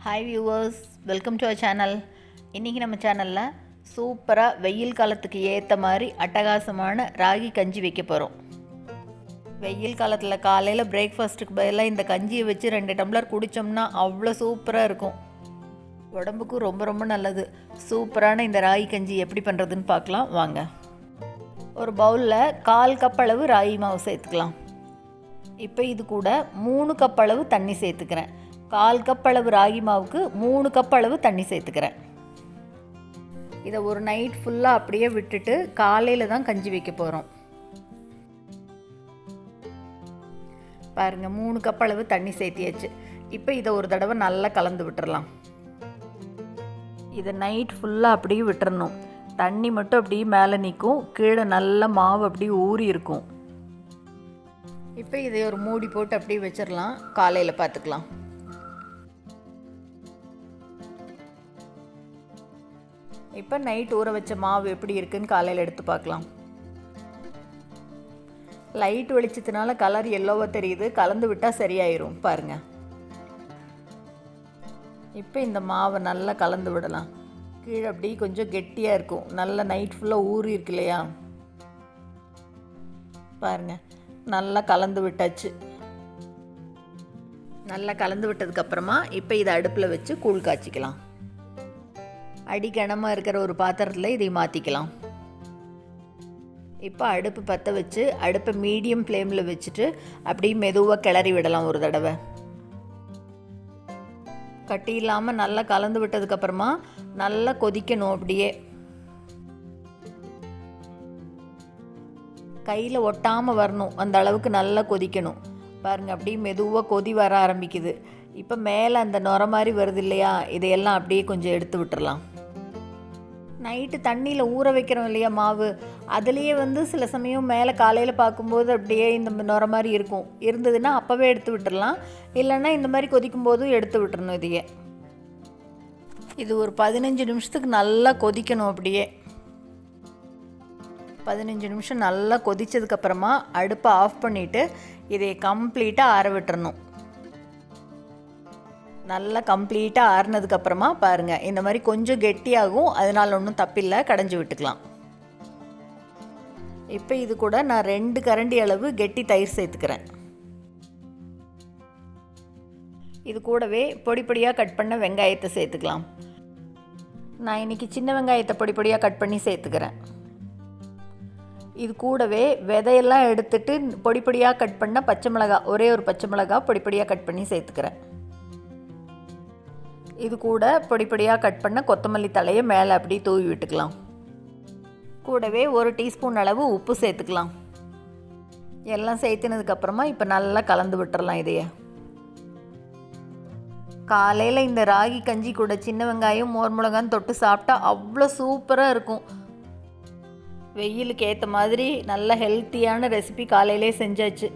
Hi viewers, welcome to our channel. இன்றைக்கி நம்ம சேனலில் சூப்பராக வெயில் காலத்துக்கு ஏற்ற மாதிரி அட்டகாசமான ராகி கஞ்சி வைக்க போகிறோம். வெயில் காலத்தில் காலையில் பிரேக்ஃபாஸ்ட்டுக்கு பதிலாக இந்த கஞ்சியை வச்சு 2 டம்ளர் குடித்தோம்னா அவ்வளோ சூப்பராக இருக்கும். உடம்புக்கும் ரொம்ப ரொம்ப நல்லது. சூப்பரான இந்த ராகி கஞ்சி எப்படி பண்ணுறதுன்னு பார்க்கலாம் வாங்க. ஒரு பவுலில் 1/4 கப் அளவு ராகி மாவு சேர்த்துக்கலாம். இப்போ இது கூட 3 கப் அளவு தண்ணி சேர்த்துக்கிறேன். 1/4 கப் அளவு ராகி மாவுக்கு 3 கப் அளவு தண்ணி சேர்த்துக்கிறேன். இதை ஒரு நைட் ஃபுல்லாக அப்படியே விட்டுட்டு காலையில் தான் கஞ்சி வைக்க போகிறோம். பாருங்கள், 3 கப் அளவு தண்ணி சேர்த்தியாச்சு. இப்போ இதை ஒரு தடவை நல்லா கலந்து விட்டுறலாம். இதை நைட் ஃபுல்லாக அப்படியே விட்டுறணும். தண்ணி மட்டும் அப்படியே மேலே நிற்கும், கீழே நல்ல மாவு அப்படியே ஊறி இருக்கும். இப்போ இதை ஒரு மூடி போட்டு அப்படியே வச்சிடலாம். காலையில் பார்த்துக்கலாம். இப்போ நைட் ஊற வச்ச மாவு எப்படி இருக்குன்னு காலையில் எடுத்து பார்க்கலாம். லைட் வெளிச்சத்தினால கலர் எல்லோவாக தெரியுது. கலந்து விட்டால் சரியாயிரும் பாருங்கள். இப்போ இந்த மாவை நல்லா கலந்து விடலாம். கீழே அப்படி கொஞ்சம் கெட்டியாக இருக்கும். நல்லா நைட் ஃபுல்லாக ஊறி இருக்கு இல்லையா? பாருங்கள், நல்லா கலந்து விட்டாச்சு. நல்லா கலந்து விட்டதுக்கப்புறமா இப்போ இதை அடுப்பில் வச்சு கூழ் காய்ச்சிக்கலாம். அடிக்கனமாக இருக்கிற ஒரு பாத்திரத்தில் இதை மாற்றிக்கலாம். இப்போ அடுப்பு பற்ற வச்சு அடுப்பை மீடியம் ஃப்ளேமில் வச்சுட்டு அப்படியே மெதுவாக கிளறி விடலாம். ஒரு தடவை கட்டி இல்லாமல் நல்லா கலந்து விட்டதுக்கப்புறமா நல்லா கொதிக்கணும். அப்படியே கையில் ஒட்டாமல் வரணும், அந்த அளவுக்கு நல்லா கொதிக்கணும். பாருங்கள், அப்படியே மெதுவாக கொதி வர ஆரம்பிக்குது. இப்போ மேலே அந்த நுர மாதிரி வருது இல்லையா? இதையெல்லாம் அப்படியே கொஞ்சம் எடுத்து விட்டுறலாம். நைட்டு தண்ணியில் ஊற வைக்கிறோம் இல்லையா மாவு, அதுலேயே சில சமயம் மேலே காலையில் பார்க்கும்போது அப்படியே இந்த நுர மாதிரி இருக்கும். இருந்ததுன்னா அப்போவே எடுத்து விட்டுடலாம். இல்லைன்னா இந்த மாதிரி கொதிக்கும் போதும் எடுத்து விட்டுறணும். இதையே இது ஒரு 15 நிமிஷத்துக்கு நல்லா கொதிக்கணும். அப்படியே 15 நிமிஷம் நல்லா கொதித்ததுக்கப்புறமா அடுப்பை ஆஃப் பண்ணிவிட்டு இதை கம்ப்ளீட்டாக ஆற விட்டுறணும். நல்லா கம்ப்ளீட்டாக ஆறினதுக்கப்புறமா பாருங்கள், இந்த மாதிரி கொஞ்சம் கெட்டியாகும். அதனால் ஒன்றும் தப்பில்லை, கடைஞ்சி விட்டுக்கலாம். இப்போ இது கூட நான் 2 கரண்டி அளவு கெட்டி தயிர் சேர்த்துக்கிறேன். இது கூடவே பொடி பொடியாக கட் பண்ண வெங்காயத்தை சேர்த்துக்கலாம். நான் இன்றைக்கி சின்ன வெங்காயத்தை பொடி பொடியாக கட் பண்ணி சேர்த்துக்கிறேன். இது கூடவே விதையெல்லாம் எடுத்துட்டு பொடி பொடியாக கட் பண்ண பச்சை மிளகாய், ஒரே ஒரு பச்சை மிளகாய் பொடி பொடியாக கட் பண்ணி சேர்த்துக்கிறேன். இது கூட பொடி பொடியாக கட் பண்ண கொத்தமல்லி தலையை மேலே அப்படி தூவி விட்டுக்கலாம். கூடவே 1 டீஸ்பூன் அளவு உப்பு சேர்த்துக்கலாம். எல்லாம் சேர்த்துனதுக்கப்புறமா இப்போ நல்லா கலந்து விட்டுறலாம். இதையே காலையில் இந்த ராகி கஞ்சி கூட சின்ன வெங்காயம் மோர் மிளகான்னு தொட்டு சாப்பிட்டா அவ்வளோ சூப்பராக இருக்கும். வெயிலுக்கு ஏற்ற மாதிரி நல்ல ஹெல்த்தியான ரெசிபி காலையிலே செஞ்சாச்சு.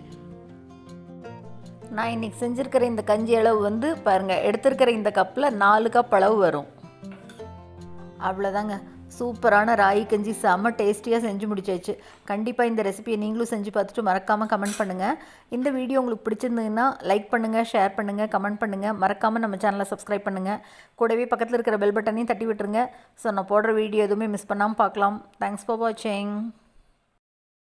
நான் இன்றைக்கி செஞ்சுருக்கிற இந்த கஞ்சி அளவு பாருங்கள், எடுத்துருக்கிற இந்த கப்பில் 4 கப் அளவு வரும். அவ்வளோதாங்க, சூப்பரான ராகி கஞ்சி செம்ம டேஸ்டியாக செஞ்சு முடிச்சாச்சு. கண்டிப்பாக இந்த ரெசிபியை நீங்களும் செஞ்சு பார்த்துட்டு மறக்காமல் கமெண்ட் பண்ணுங்கள். இந்த வீடியோ உங்களுக்கு பிடிச்சிருந்ததுன்னா லைக் பண்ணுங்கள், ஷேர் பண்ணுங்கள், கமெண்ட் பண்ணுங்கள். மறக்காமல் நம்ம சேனலை சப்ஸ்கிரைப் பண்ணுங்கள். கூடவே பக்கத்தில் இருக்கிற பெல் பட்டனையும் தட்டி விட்டுருங்க. ஸோ நான் போடுற வீடியோ எதுவுமே மிஸ் பண்ணாமல் பார்க்கலாம். தேங்க்ஸ் ஃபார் வாட்சிங்.